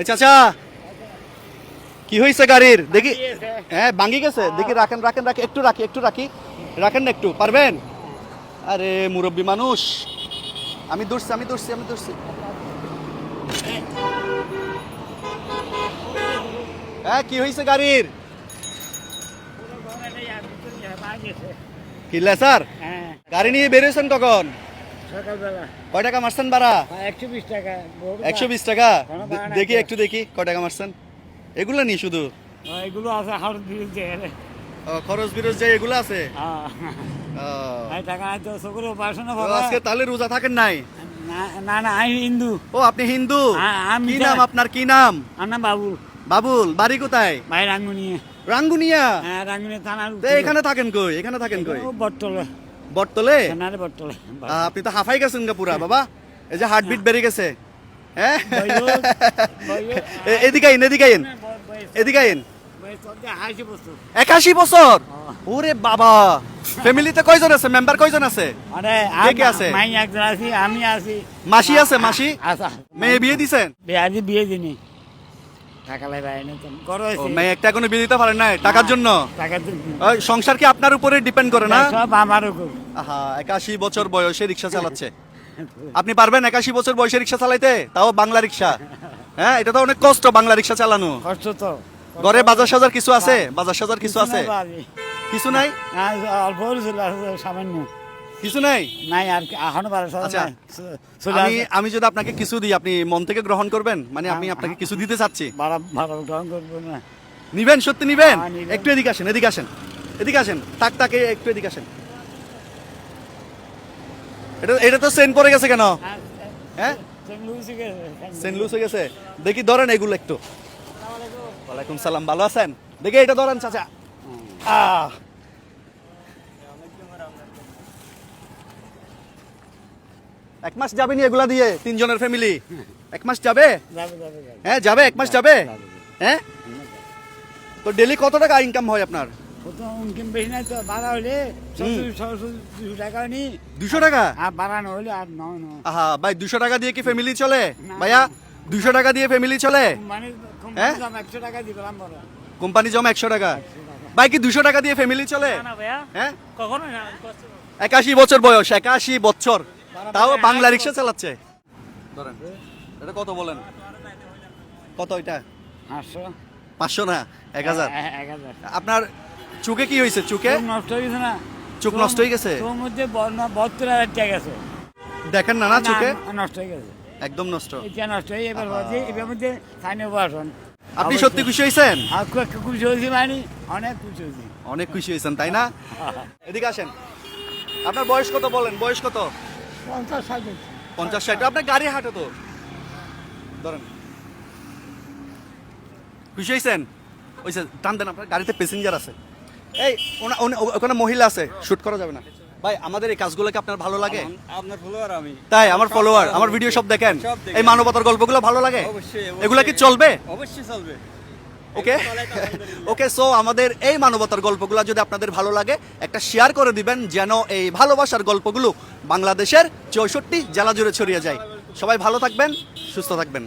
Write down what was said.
এই চাচা কি হয়েছে গাড়ির দেখি? হ্যাঁ ভাঙ্গি গেছে দেখি, রাখেন রাখেন রাখেন, একটু রাখি রাখেন না একটু, পারবেন? আরে মুরব্বী মানুষ, আমি ধরছি। হ্যাঁ কি হয়েছে গাড়ির? কিল্লা স্যার, গাড়ি নিয়ে বেরিয়েছেন কখন? সকালবেলা। কয় টাকা মারছেন ভাড়া? 120 টাকা। 120 টাকা। ভাড়া দেখি নাই। একটু দেখি কয় টাকা মারছেন। এগুলো নিয়ে শুধু এগুলো আছে হাওড় বিরুদ্ধে গেলে। খরচ বিরোজ যায় এগুলো আছে। টাকা নাই তো সকল পড়াশোনা ও, আজকে তাহলে রোজা থাকেন নাই? না না আমি হিন্দু। ও আপনি হিন্দু? আমি কি নাম আপনার, কি নাম? আমার নাম বাবুল। বাবুল, বাড়ি কোথায়? ভাই রাঙ্গুনিয়া। রাঙ্গুনিয়া? হ্যাঁ রাঙ্গুনিয়া থানার তো এখানে থাকেন কই? এখানে থাকেন কই? বটতলে। বটতলে? থানার বটতলে। আপনি তো হাফাই গেছেন গা পুরা বাবা, এই যে হার্টবিট বেড়ে গেছে। হ্যাঁ এদিকে আইন 81 বছর। ওরে বাবা, ফ্যামিলিতে কয়জন আছে, মেম্বার কয়জন আছে? আরে কে কে আছে? মাই একজন আছি, আমি আছি। মাসি আছে? মাসি? আচ্ছা। মেয়ে বিয়ে দিছেন? বিয়ে দিনি। টাকা লাই ভাই না তো করো ও, মেয়ে একটা এখনো বিয়ে দিতে পারেন নাই টাকার জন্য? টাকার জন্য। ওই সংসার কি আপনার উপরে ডিপেন্ড করে না? সব আমার উপর। আহা, 81 বছর বয়সে রিক্সা চালাচ্ছে। আপনি পারবেন 81 বছর বয়সে রিক্সা চালাইতে, তাও বাংলা রিক্সা? হ্যাঁ, এটা তো অনেক কষ্ট বাংলা রিক্সা চালানো। কষ্ট তো। ঘরে বাজার সাজার কিছু আছে? কিছু আছে? কিছু নাই? অল্প ছিল সামান্য। কিছু নাই? নাই আর এখনো পারে। আচ্ছা, আমি যদি আপনাকে কিছু দিই, আপনি মন থেকে গ্রহণ করবেন? মানে আমি আপনাকে কিছু দিতে চাচ্ছি, ভাড়া গ্রহণ করবো না। নিবেন? সত্যি নিবেন? হ্যাঁ, নিবেন। একটু এদিকে আসেন তাকে একটু এদিকে আসেন। এটা তো সেন্ট পড়ে গেছে কেন? হ্যাঁ, সেন্ট লুজ হয়ে গেছে। দেখি ধরেন এগুলো একটু। ওয়ালাইকুম সালাম, ভালো আছেন? দেখি এটা ধরেন চাচা। এক মাস যাবে নি এগুলা দিয়ে? তিনজনের ফ্যামিলি এক মাস যাবে? হ্যাঁ যাবে, এক মাস যাবে। হ্যাঁ, তো ডেলি কত টাকা ইনকাম হয় আপনার? বেশি নাই তো, ভাড়া হলে 200 টাকা নি। 200 টাকা? আর ভাড়া না হলে আর নয়। আহা ভাই, 200 টাকা দিয়ে কি ফ্যামিলি চলে ভাইয়া? 200 টাকা দিয়ে ফ্যামিলি চলে? মানে হ্যাঁ? 100 টাকা দিলাম বড়। কোম্পানি জমা 100 টাকা। ভাই কি 200 টাকা দিয়ে ফ্যামিলি চলে? হ্যাঁ, কখনো না। 81 বছর বয়স, 81 বছর, তাও বাংলা রিক্সা চালাচ্ছে। ধরেন এটা কত বলেন? কত এটা? 500। 500 না, 1000। 1000। আপনার চোখে কি হয়েছে? চোখে নষ্ট হয়ে গেছে না? চোখ নষ্ট হয়ে গেছে? তোর মধ্যে 72,000 টাকা গেছে। দেখেন না? না চোখে নষ্ট হয়ে গেছে, একদম নষ্ট। এটা নষ্ট হয়ে এবার হচ্ছে এবার মধ্যে স্থানীয় প্রশাসন। আপনি সত্যি খুশি হয়েছেন? আর খুশি হয়েছি, মানে অনেক খুশি হয়েছি। অনেক খুশি হয়েছেন তাই না? এদিকে আসেন। আপনার বয়স কত বলেন? বয়স কত? 50-60। 50-60। আপনার গাড়ি হাঁটে তো। ধরেন, খুশি হয়েছেন? ওইসে টান দেন, আপনার গাড়িতে প্যাসেঞ্জার আছে। এই ওখানে মহিলা আছে, শুট করা যাবে না। ভাই আমাদের এই কাজগুলোকে আপনার ভালো লাগে? আপনার ফলোয়ার আমি। তাই আমার ফলোয়ার, আমার ভিডিও সব দেখেন? এই মানবতার গল্পগুলো ভালো লাগে? এগুলা কি চলবে? অবশ্যই চলবে। ওকে ওকে, সো আমাদের এই মানবতার গল্পগুলো যদি আপনাদের ভালো লাগে, একটা শেয়ার করে দিবেন, যেন এই ভালোবাসার গল্পগুলো বাংলাদেশের 64 জেলা জুড়ে ছড়িয়ে যায়। সবাই ভালো থাকবেন, সুস্থ থাকবেন।